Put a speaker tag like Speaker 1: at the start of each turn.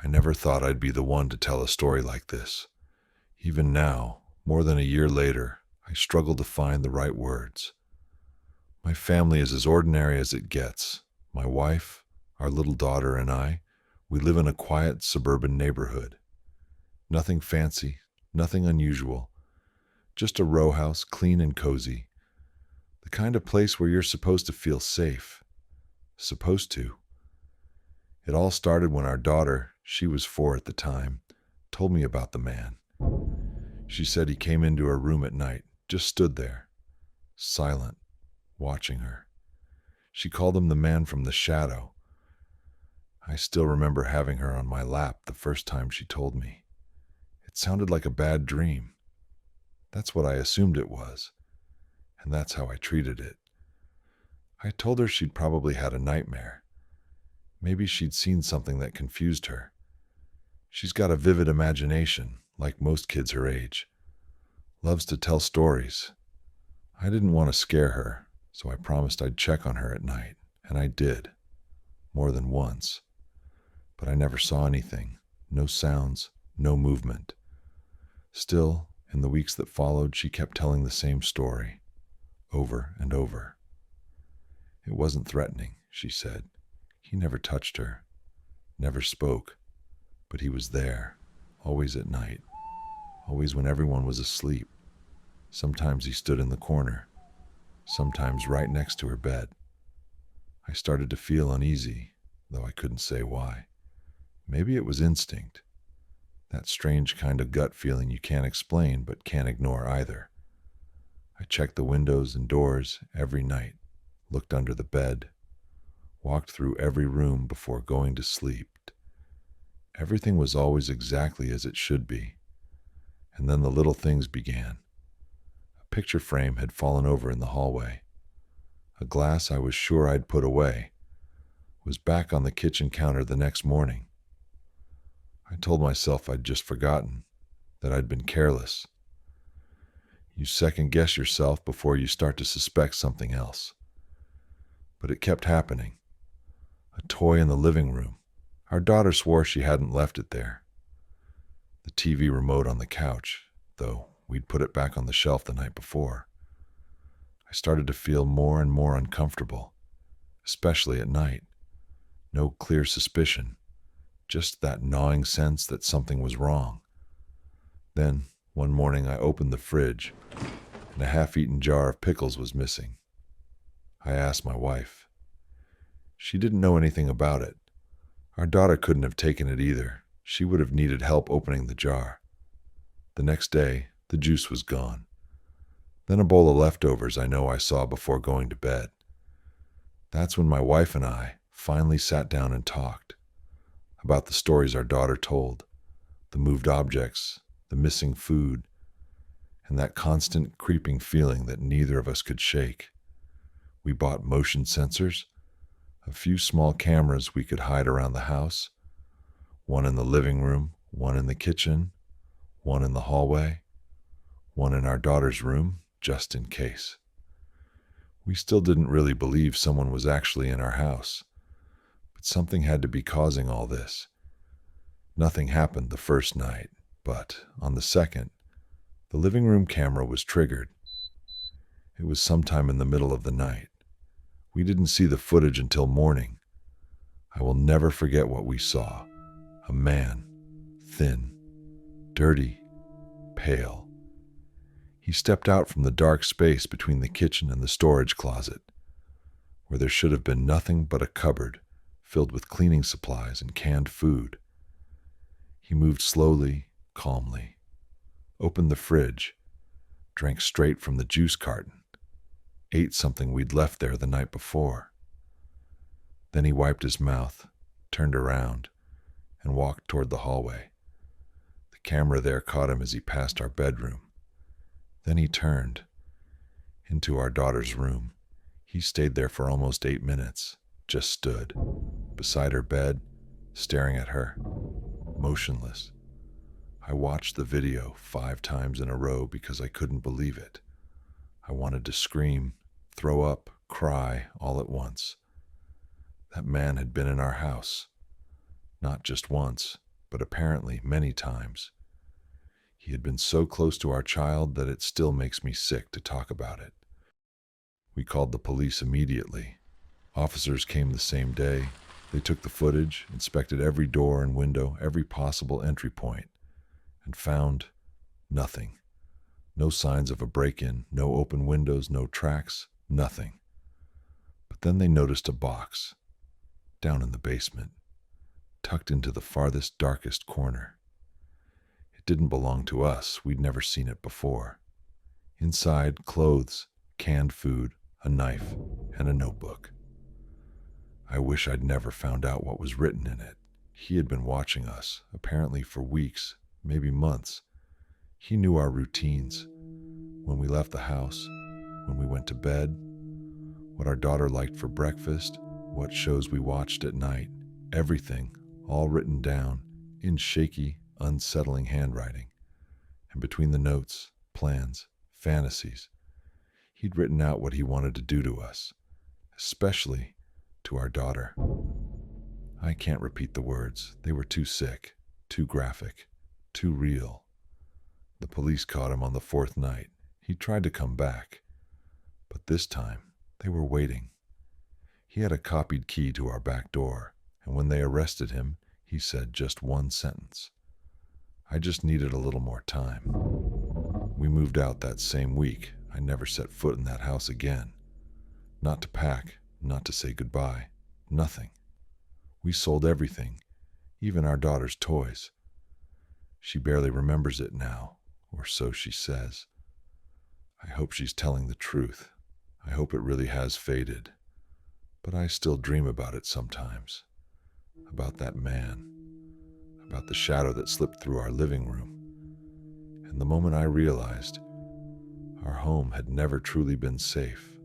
Speaker 1: never thought I'd be the one to tell a story like this. Even now, more than a year later, I struggle to find the right words. My family is as ordinary as it gets. My wife, our little daughter, and I, we live in a quiet suburban neighborhood. Nothing fancy, nothing unusual, just a row house, clean and cozy. The kind of place where you're supposed to feel safe. Supposed to. It all started when our daughter, she was 4 at the time, told me about the man. She said he came into her room at night, just stood there, silent, watching her. She called him the man from the shadow. I still remember having her on my lap the first time she told me. It sounded like a bad dream. That's what I assumed it was, and that's how I treated it. I told her she'd probably had a nightmare. Maybe she'd seen something that confused her. She's got a vivid imagination, like most kids her age. Loves to tell stories. I didn't want to scare her, so I promised I'd check on her at night, and I did. More than once. But I never saw anything. No sounds, no movement. Still, in the weeks that followed, she kept telling the same story, over and over. It wasn't threatening, she said. He never touched her, never spoke, but he was there, always at night, always when everyone was asleep. Sometimes he stood in the corner, sometimes right next to her bed. I started to feel uneasy, though I couldn't say why. Maybe it was instinct, that strange kind of gut feeling you can't explain but can't ignore either. I checked the windows and doors every night, looked under the bed, walked through every room before going to sleep. Everything was always exactly as it should be. And then the little things began. A picture frame had fallen over in the hallway. A glass I was sure I'd put away was back on the kitchen counter the next morning. I told myself I'd just forgotten, that I'd been careless. You second guess yourself before you start to suspect something else. But it kept happening. A toy in the living room. Our daughter swore she hadn't left it there. The TV remote on the couch, though we'd put it back on the shelf the night before. I started to feel more and more uncomfortable, especially at night. No clear suspicion, just that gnawing sense that something was wrong. Then, one morning I opened the fridge, and a half-eaten jar of pickles was missing. I asked my wife. She didn't know anything about it. Our daughter couldn't have taken it either. She would have needed help opening the jar. The next day, the juice was gone. Then a bowl of leftovers I know I saw before going to bed. That's when my wife and I finally sat down and talked about the stories our daughter told, the moved objects, the missing food, and that constant creeping feeling that neither of us could shake. We bought motion sensors, a few small cameras we could hide around the house, one in the living room, one in the kitchen, one in the hallway, one in our daughter's room, just in case. We still didn't really believe someone was actually in our house, but something had to be causing all this. Nothing happened the first night, but on the second, the living room camera was triggered. It was sometime in the middle of the night. We didn't see the footage until morning. I will never forget what we saw. A man, thin, dirty, pale. He stepped out from the dark space between the kitchen and the storage closet, where there should have been nothing but a cupboard filled with cleaning supplies and canned food. He moved slowly, calmly, opened the fridge, drank straight from the juice carton, ate something we'd left there the night before. Then he wiped his mouth, turned around, and walked toward the hallway. The camera there caught him as he passed our bedroom. Then he turned into our daughter's room. He stayed there for almost 8 minutes, just stood beside her bed, staring at her, motionless. I watched the video 5 times in a row because I couldn't believe it. I wanted to scream, throw up, cry all at once. That man had been in our house, not just once, but apparently many times. He had been so close to our child that it still makes me sick to talk about it. We called the police immediately. Officers came the same day. They took the footage, inspected every door and window, every possible entry point, and found nothing. No signs of a break-in, no open windows, no tracks, nothing. But then they noticed a box, down in the basement, tucked into the farthest, darkest corner. It didn't belong to us. We'd never seen it before. Inside, clothes, canned food, a knife, and a notebook. I wish I'd never found out what was written in it. He had been watching us, apparently for weeks, maybe months. He knew our routines. When we left the house, when we went to bed, what our daughter liked for breakfast, what shows we watched at night, everything, all written down in shaky, unsettling handwriting. And between the notes, plans, fantasies, he'd written out what he wanted to do to us, especially to our daughter. I can't repeat the words. They were too sick, too graphic, too real. The police caught him on the fourth night. He tried to come back, but this time they were waiting. He had a copied key to our back door, and when they arrested him, he said just one sentence. I just needed a little more time. We moved out that same week. I never set foot in that house again. Not to pack, not to say goodbye, nothing. We sold everything, even our daughter's toys. She barely remembers it now, or so she says. I hope she's telling the truth. I hope it really has faded. But I still dream about it sometimes. About that man. About the shadow that slipped through our living room. And the moment I realized our home had never truly been safe,